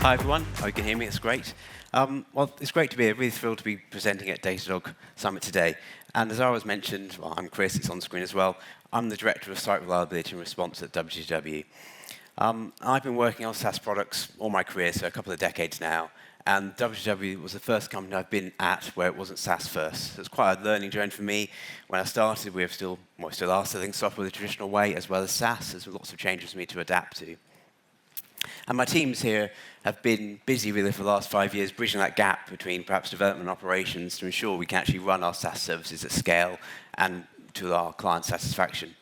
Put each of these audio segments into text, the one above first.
Hi everyone, hope you can hear me, it's great. Well, it's great to be here, really thrilled to be presenting at Datadog Summit today. And as I was mentioned, well, I'm Chris, it's on the screen as well. I'm the Director of Site Reliability and Response at WTW. I've been working on SaaS products all my career, so a couple of decades now. And WTW was the first company I've been at where it wasn't SaaS first. So it's quite a learning journey for me. When I started, we still are selling software the traditional way as well as SaaS. There's lots of changes for me to adapt to. And my teams here have been busy really for the last 5 years, bridging that gap between perhaps development and operations to ensure we can actually run our SaaS services at scale and to our client satisfaction.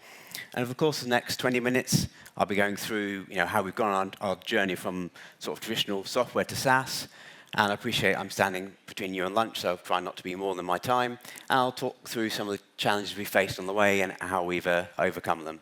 And over the course of the next 20 minutes, I'll be going through how we've gone on our journey from sort of traditional software to SaaS. And I appreciate I'm standing between you and lunch, so I'll try not to be more than my time. And I'll talk through some of the challenges we faced on the way and how we've overcome them.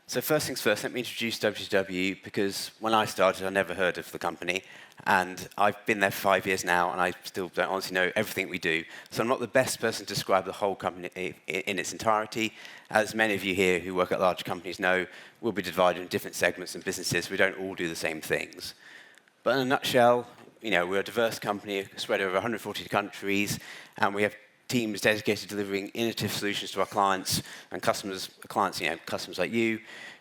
So first things first, let me introduce WTW, because when I started, I never heard of the company. And I've been there for 5 years now, and I still don't honestly know everything we do. So I'm not the best person to describe the whole company in its entirety. As many of you here who work at large companies know, we'll be divided into different segments and businesses. We don't all do the same things. But in a nutshell, we're a diverse company spread over 140 countries, and we have teams dedicated to delivering innovative solutions to our clients and customers like you,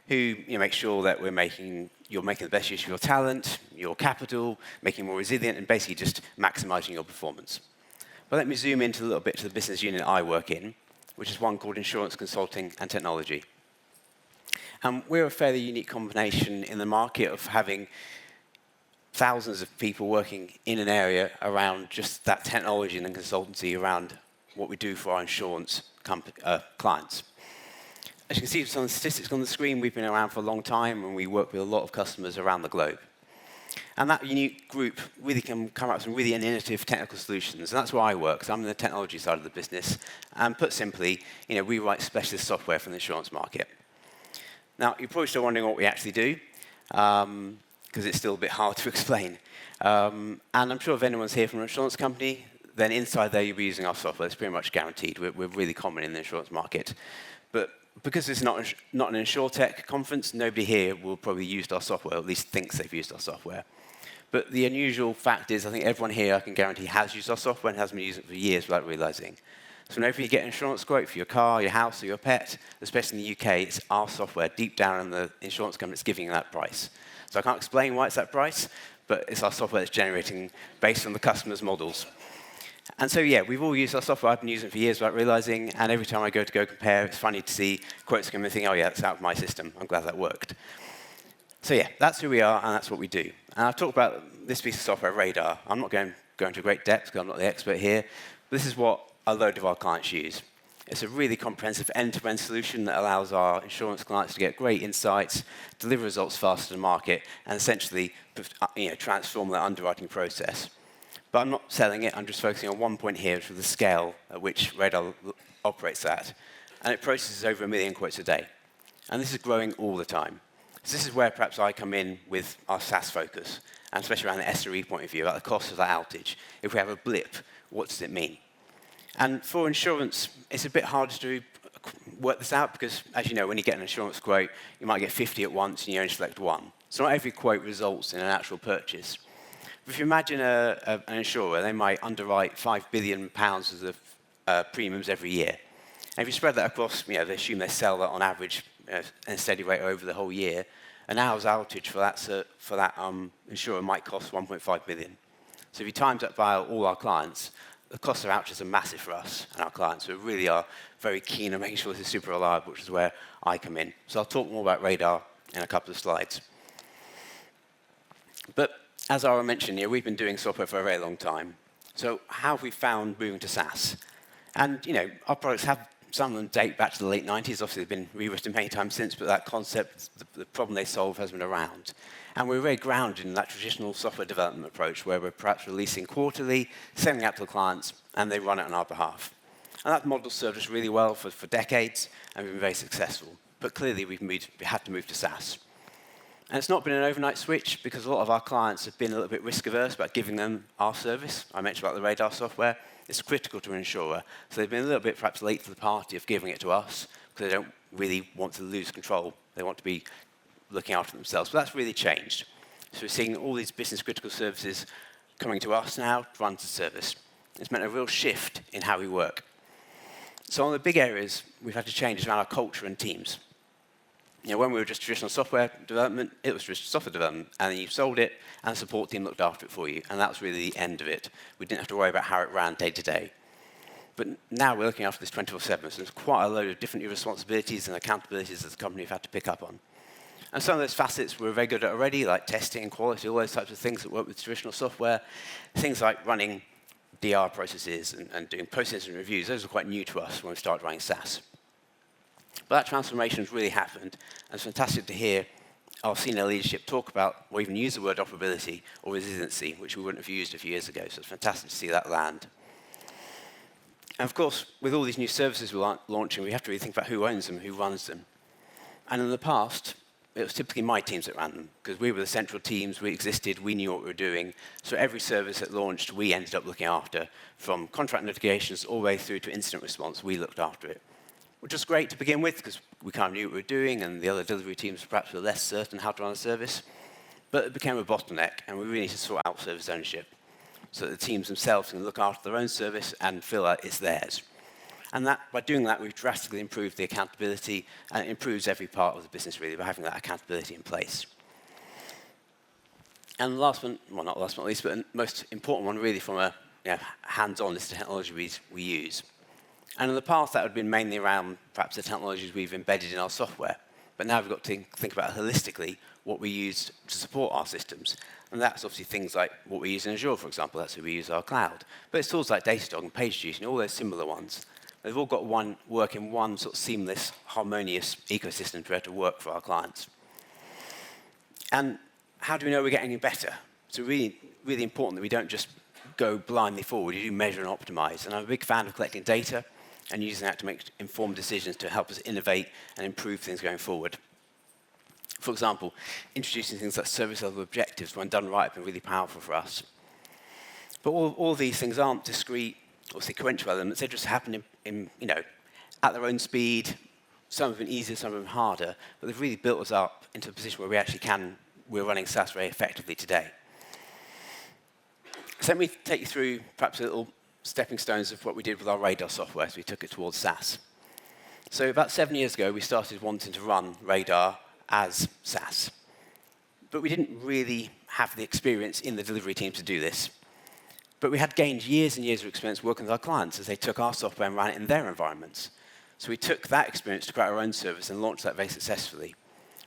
who make sure that you're making the best use of your talent, your capital, making you more resilient, and basically just maximizing your performance. But let me zoom into a little bit to the business unit I work in, which is one called Insurance Consulting and Technology. And we're a fairly unique combination in the market of having thousands of people working in an area around just that technology and consultancy around what we do for our insurance clients. As you can see from some of the statistics on the screen, we've been around for a long time, and we work with a lot of customers around the globe. And that unique group really can come up with some really innovative technical solutions. And that's where I work, because I'm in the technology side of the business. And put simply, we write specialist software for the insurance market. Now, you're probably still wondering what we actually do, because it's still a bit hard to explain. And I'm sure if anyone's here from an insurance company, then inside there you'll be using our software. It's pretty much guaranteed. We're really common in the insurance market. But because it's not an InsurTech conference, nobody here will probably use our software, or at least thinks they've used our software. But the unusual fact is, I think everyone here, I can guarantee, has used our software and has been using it for years without realizing. So whenever you get an insurance quote for your car, your house, or your pet, especially in the UK, it's our software deep down in the insurance company that's giving you that price. So I can't explain why it's that price, but it's our software that's generating based on the customer's models. And so, we've all used our software. I've been using it for years without realizing, and every time I go compare, it's funny to see quotes come in and think, oh yeah, that's out of my system. I'm glad that worked. So that's who we are, and that's what we do. And I've talked about this piece of software, Radar. I'm not going into great depth, because I'm not the expert here, but this is what a load of our clients use. It's a really comprehensive end-to-end solution that allows our insurance clients to get great insights, deliver results faster to market, and essentially transform their underwriting process. But I'm not selling it, I'm just focusing on one point here, which is the scale at which Radar operates at. And it processes over 1 million quotes a day. And this is growing all the time. So this is where perhaps I come in with our SaaS focus, and especially around the SRE point of view, about the cost of that outage. If we have a blip, what does it mean? And for insurance, it's a bit harder to work this out, because as you know, when you get an insurance quote, you might get 50 at once and you only select one. So not every quote results in an actual purchase. If you imagine an insurer, they might underwrite £5 billion of premiums every year. And if you spread that across, they assume they sell that on average at a steady rate over the whole year. An hour's outage for that insurer might cost 1.5 million. So if you times that by all our clients, the cost of outages are massive for us and our clients. We really are very keen on making sure this is super reliable, which is where I come in. So I'll talk more about Radar in a couple of slides. But as I mentioned, we've been doing software for a very long time. So how have we found moving to SaaS? And our products have, some of them date back to the late 90s. Obviously, they've been rewritten many times since, but that concept, the problem they solve, has been around. And we're very grounded in that traditional software development approach, where we're perhaps releasing quarterly, sending out to the clients, and they run it on our behalf. And that model served us really well for decades, and we've been very successful. But clearly, we had to move to SaaS. And it's not been an overnight switch, because a lot of our clients have been a little bit risk-averse about giving them our service. I mentioned about the Radar software. It's critical to an insurer. So they've been a little bit perhaps late to the party of giving it to us, because they don't really want to lose control. They want to be looking after themselves. But that's really changed. So we're seeing all these business-critical services coming to us now to run as a service. It's meant a real shift in how we work. So one of the big areas we've had to change is around our culture and teams. When we were just traditional software development, it was just software development, and then you sold it, and the support team looked after it for you, and that was really the end of it. We didn't have to worry about how it ran day to day. But now we're looking after this 24/7, so there's quite a load of different new responsibilities and accountabilities that the company have had to pick up on. And some of those facets we're very good at already, like testing and quality, all those types of things that work with traditional software. Things like running DR processes and doing processing reviews, those are quite new to us when we started running SaaS. But that transformation has really happened, and it's fantastic to hear our senior leadership talk about, or even use the word operability or resiliency, which we wouldn't have used a few years ago, so it's fantastic to see that land. And of course, with all these new services we're launching, we have to really think about who owns them, who runs them. And in the past, it was typically my teams that ran them, because we were the central teams, we existed, we knew what we were doing. So every service that launched, we ended up looking after. From contract notifications all the way through to incident response, we looked after it. Which was great to begin with, because we kind of knew what we were doing, and the other delivery teams perhaps were less certain how to run a service. But it became a bottleneck, and we really need to sort out service ownership, so that the teams themselves can look after their own service and feel like it's theirs. And by doing that, we've drastically improved the accountability, and it improves every part of the business, really, by having that accountability in place. And last one, well, not last but not least, but the most important one, really, from a hands-on, is the technology we use. And in the past, that would have been mainly around perhaps the technologies we've embedded in our software. But now we've got to think about holistically what we use to support our systems. And that's obviously things like what we use in Azure, for example. That's who we use our cloud. But it's tools like Datadog and PageJuice and all those similar ones. They've all got work in one sort of seamless, harmonious ecosystem to be able to work for our clients. And how do we know we're getting better? It's really, really important that we don't just go blindly forward. You do measure and optimize. And I'm a big fan of collecting data and using that to make informed decisions to help us innovate and improve things going forward. For example, introducing things like service level objectives, when done right, have been really powerful for us. But all these things aren't discrete or sequential elements. They just happen at their own speed. Some have been easier, some have been harder, but they've really built us up into a position where we're running SaaS very effectively today. So let me take you through perhaps a little stepping stones of what we did with our Radar software as we took it towards SaaS. So about 7 years ago, we started wanting to run Radar as SaaS. But we didn't really have the experience in the delivery team to do this. But we had gained years and years of experience working with our clients as they took our software and ran it in their environments. So we took that experience to create our own service and launched that very successfully.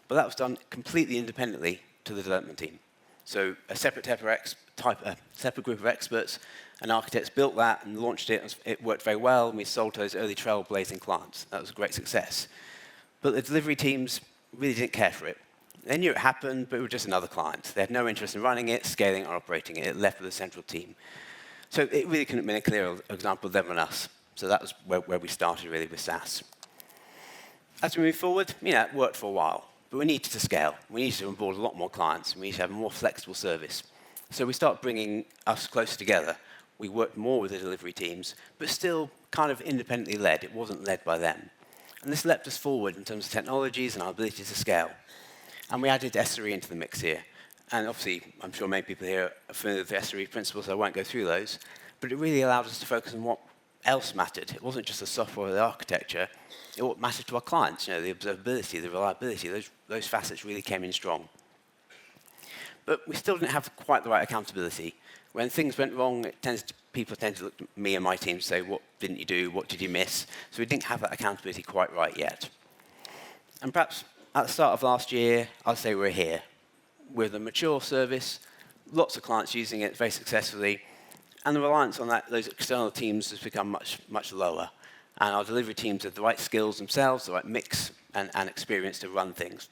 But that was done completely independently to the development team. So a separate group of experts and architects built that and launched it, and it worked very well, and we sold to those early trailblazing clients. That was a great success. But the delivery teams really didn't care for it. They knew it happened, but it was just another client. They had no interest in running it, scaling, or operating it. It left with a central team. So it really couldn't have been a clearer example of them and us. So that was where we started, really, with SaaS. As we move forward, it worked for a while, but we needed to scale. We needed to onboard a lot more clients, and we needed to have a more flexible service. So we started bringing us closer together. We worked more with the delivery teams, but still kind of independently led. It wasn't led by them. And this leapt us forward in terms of technologies and our ability to scale. And we added S3 into the mix here. And obviously, I'm sure many people here are familiar with the S3 principles, so I won't go through those. But it really allowed us to focus on what else mattered. It wasn't just the software or the architecture. It what mattered to our clients. The observability, the reliability, those facets really came in strong. But we still didn't have quite the right accountability. When things went wrong, people tend to look at me and my team and say, what didn't you do? What did you miss? So we didn't have that accountability quite right yet. And perhaps at the start of last year, I'd say we're here. With a mature service, lots of clients using it very successfully, and the reliance on those external teams has become much, much lower. And our delivery teams have the right skills themselves, the right mix and experience to run things.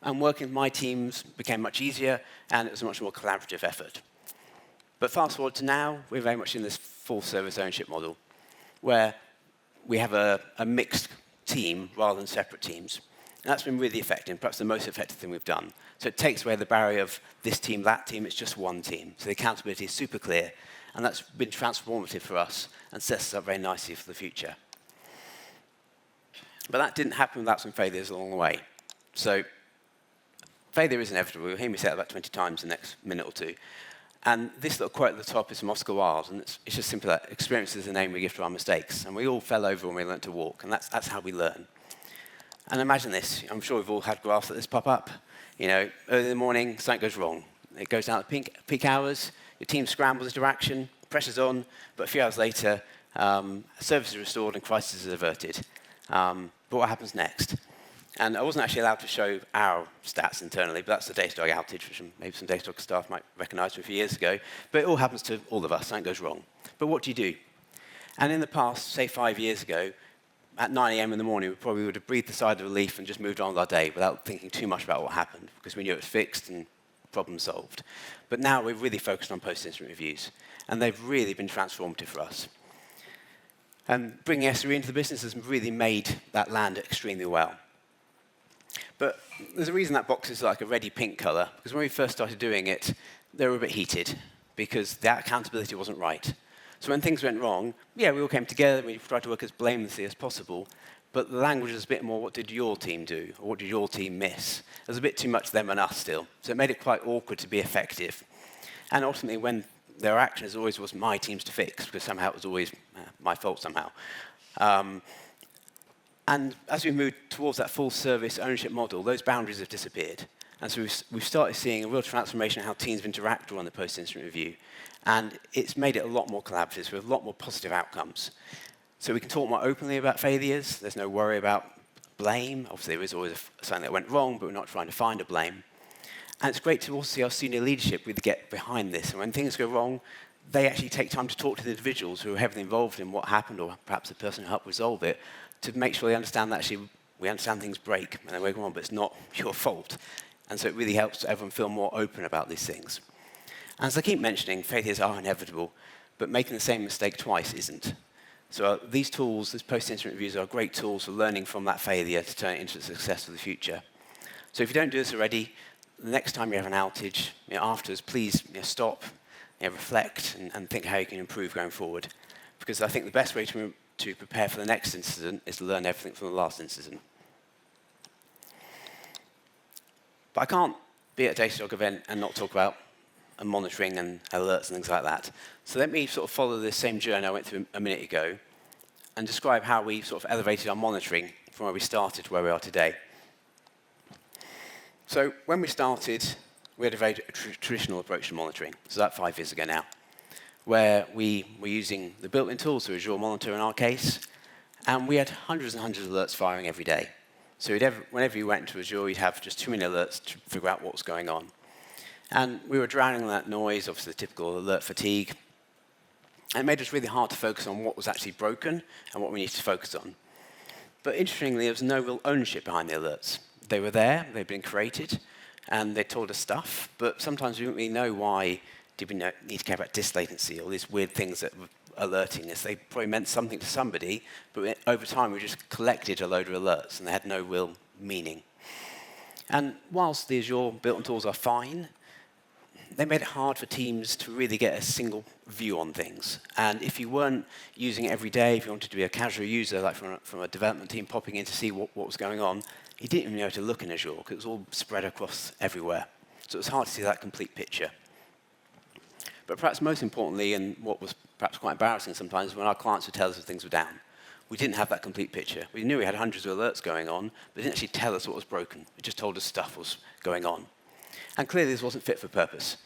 And working with my teams became much easier, and it was a much more collaborative effort. But fast forward to now, we're very much in this full service ownership model, where we have a mixed team rather than separate teams. And that's been really effective, perhaps the most effective thing we've done. So it takes away the barrier of this team, that team, it's just one team. So the accountability is super clear, and that's been transformative for us and sets us up very nicely for the future. But that didn't happen without some failures along the way. So failure is inevitable. You'll hear me say that about 20 times in the next minute or two. And this little quote at the top is from Oscar Wilde, and it's just simple that experience is the name we give to our mistakes. And we all fell over when we learned to walk, and that's how we learn. And imagine this. I'm sure we've all had graphs like this pop up. You know, early in the morning, something goes wrong. It goes down at peak hours, your team scrambles into action, pressure's on, but a few hours later, service is restored and crisis is averted. But what happens next? And I wasn't actually allowed to show our stats internally, but that's the Datadog outage, which maybe some Datadog staff might recognize from a few years ago. But it all happens to all of us, something goes wrong. But what do you do? And in the past, say 5 years ago, at 9 a.m. in the morning, we probably would have breathed a sigh of relief and just moved on with our day without thinking too much about what happened, because we knew it was fixed and problem solved. But now we're really focused on post-incident reviews, and they've really been transformative for us. And bringing SRE into the business has really made that land extremely well. But there's a reason that box is like a reddy pink color, because when we first started doing it, they were a bit heated, because that accountability wasn't right. So when things went wrong, yeah, we all came together, we tried to work as blamelessly as possible, but the language was a bit more, what did your team do, or what did your team miss? There's a bit too much them and us still, so it made it quite awkward to be effective. And ultimately, when their action always was my team's to fix, because somehow it was always my fault somehow. And as we moved towards that full service ownership model, those boundaries have disappeared. And so we've started seeing a real transformation in how teams interact around the post-incident review. And it's made it a lot more collaborative with a lot more positive outcomes. So we can talk more openly about failures. There's no worry about blame. Obviously, there is always something that went wrong, but we're not trying to find a blame. And it's great to also see our senior leadership really get behind this. And when things go wrong, they actually take time to talk to the individuals who are heavily involved in what happened, or perhaps the person who helped resolve it, to make sure they understand that actually we understand things break and they go on, but it's not your fault. And so it really helps everyone feel more open about these things. And as I keep mentioning, failures are inevitable, but making the same mistake twice isn't. So these tools, these post-incident reviews, are great tools for learning from that failure to turn it into a success for the future. So if you don't do this already, the next time you have an outage, afterwards, please stop, reflect, and think how you can improve going forward. Because I think the best way to prepare for the next incident is to learn everything from the last incident. But I can't be at a Datadog event and not talk about monitoring and alerts and things like that. So let me sort of follow this same journey I went through a minute ago and describe how we sort of elevated our monitoring from where we started to where we are today. So when we started, we had a very traditional approach to monitoring. So that's 5 years ago now, where we were using the built-in tools, so Azure Monitor in our case, and we had hundreds and hundreds of alerts firing every day. So whenever you went into Azure, you'd have just too many alerts to figure out what was going on. And we were drowning in that noise, obviously the typical alert fatigue. And it made us really hard to focus on what was actually broken and what we needed to focus on. But interestingly, there was no real ownership behind the alerts. They were there, they'd been created, and they told us stuff, but sometimes we didn't really know why did we need to care about disk latency or these weird things that were alerting us. They probably meant something to somebody, but over time we just collected a load of alerts and they had no real meaning. And whilst the Azure built-in tools are fine, they made it hard for teams to really get a single view on things. And if you weren't using it every day, if you wanted to be a casual user, like from a development team popping in to see what was going on, you didn't even know how to look in Azure because it was all spread across everywhere. So it was hard to see that complete picture. But perhaps most importantly, and what was perhaps quite embarrassing sometimes, when our clients would tell us if things were down, we didn't have that complete picture. We knew we had hundreds of alerts going on, but it didn't actually tell us what was broken. It just told us stuff was going on. And clearly this wasn't fit for purpose.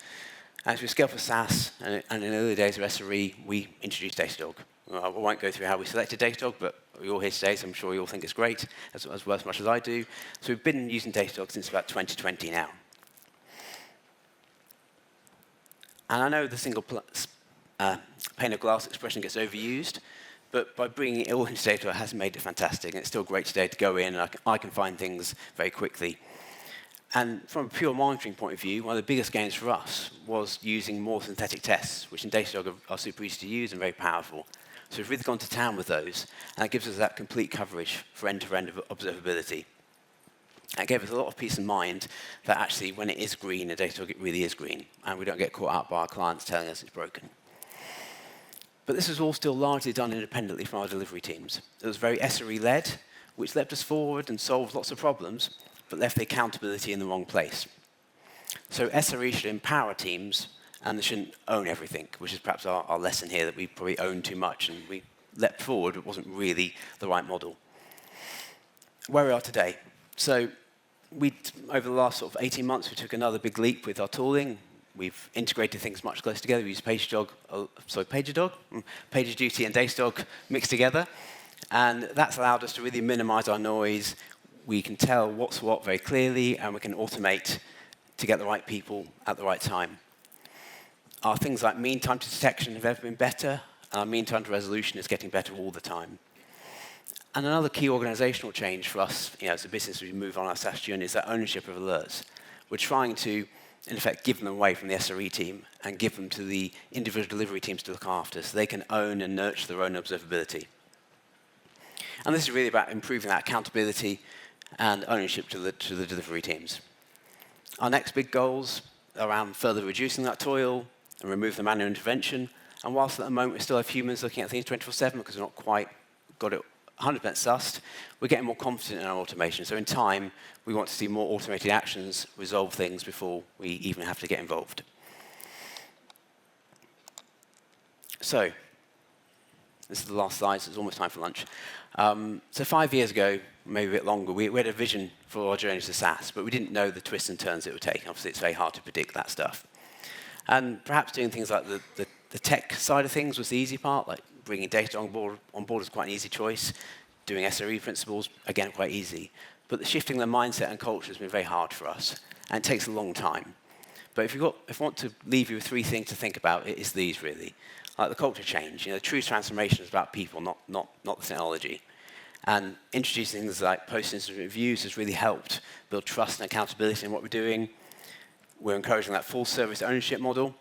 As we scaled for SaaS, and in the early days of SRE, we introduced Datadog. I won't go through how we selected Datadog, but we're all here today, so I'm sure you all think it's great, as much as I do. So we've been using Datadog since about 2020 now. And I know the single pane of glass expression gets overused, but by bringing it all into Datadog, it has made it fantastic. And it's still great today to go in, and I can find things very quickly. And from a pure monitoring point of view, one of the biggest gains for us was using more synthetic tests, which in Datadog are super easy to use and very powerful. So we've really gone to town with those, and that gives us that complete coverage for end-to-end observability. That gave us a lot of peace of mind that actually when it is green in Datadog, it really is green, and we don't get caught out by our clients telling us it's broken. But this was all still largely done independently from our delivery teams. It was very SRE-led, which leapt us forward and solved lots of problems, but left the accountability in the wrong place. So SRE should empower teams, and they shouldn't own everything, which is perhaps our lesson here, that we probably own too much, and we leapt forward. It wasn't really the right model. Where we are today. So over the last sort of 18 months, we took another big leap with our tooling. We've integrated things much closer together. We use PagerDuty and Datadog mixed together. And that's allowed us to really minimize our noise. We can tell what's what very clearly, and we can automate to get the right people at the right time. Our things like mean time to detection have ever been better, and our mean time to resolution is getting better all the time. And another key organizational change for us, as a business, as we move on our SaaS journey, is that ownership of alerts. We're trying to, in effect, give them away from the SRE team and give them to the individual delivery teams to look after, so they can own and nurture their own observability. And this is really about improving that accountability and ownership to the delivery teams. Our next big goals are around further reducing that toil and remove the manual intervention. And whilst at the moment we still have humans looking at things 24/7 because we've not quite got it 100% sussed, we're getting more confident in our automation. So in time, we want to see more automated actions resolve things before we even have to get involved. So this is the last slide, so it's almost time for lunch. So 5 years ago, maybe a bit longer, we had a vision for our journey to SaaS, but we didn't know the twists and turns it would take. Obviously, it's very hard to predict that stuff. And perhaps doing things like the tech side of things was the easy part, like bringing data on board was quite an easy choice. Doing SRE principles, again, quite easy. But shifting the mindset and culture has been very hard for us, and it takes a long time. But if I want to leave you with 3 things to think about, it is these, really. Like the culture change. The true transformation is about people, not the technology. And introducing things like post-incident reviews has really helped build trust and accountability in what we're doing. We're encouraging that full service ownership model,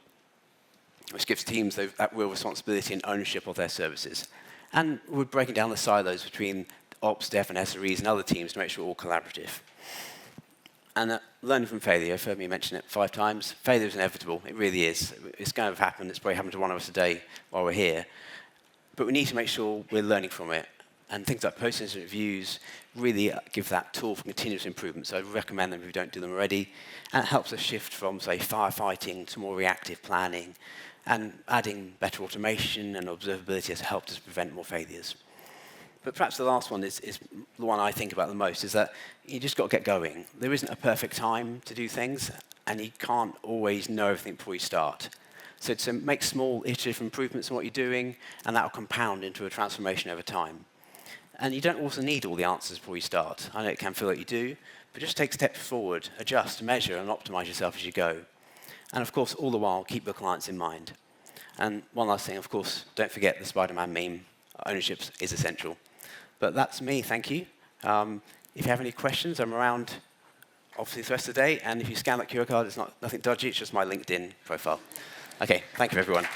which gives teams that real responsibility and ownership of their services. And we're breaking down the silos between ops, dev, and SREs and other teams to make sure we're all collaborative. And learning from failure, you've heard me mention it 5 times. Failure is inevitable. It really is. It's going to happen. It's probably happened to one of us today while we're here. But we need to make sure we're learning from it. And things like post-incident reviews really give that tool for continuous improvement. So I recommend them if you don't do them already. And it helps us shift from, say, firefighting to more reactive planning. And adding better automation and observability has helped us prevent more failures. But perhaps the last one is the one I think about the most, is that you just got to get going. There isn't a perfect time to do things, and you can't always know everything before you start. So to make small iterative improvements in what you're doing, and that will compound into a transformation over time. And you don't also need all the answers before you start. I know it can feel like you do, but just take steps forward, adjust, measure, and optimize yourself as you go. And of course, all the while, keep your clients in mind. And one last thing, of course, don't forget the Spider-Man meme. Ownership is essential. But that's me, thank you. If you have any questions, I'm around, obviously, the rest of the day. And if you scan that QR code, it's nothing dodgy, it's just my LinkedIn profile. Okay, thank you, everyone.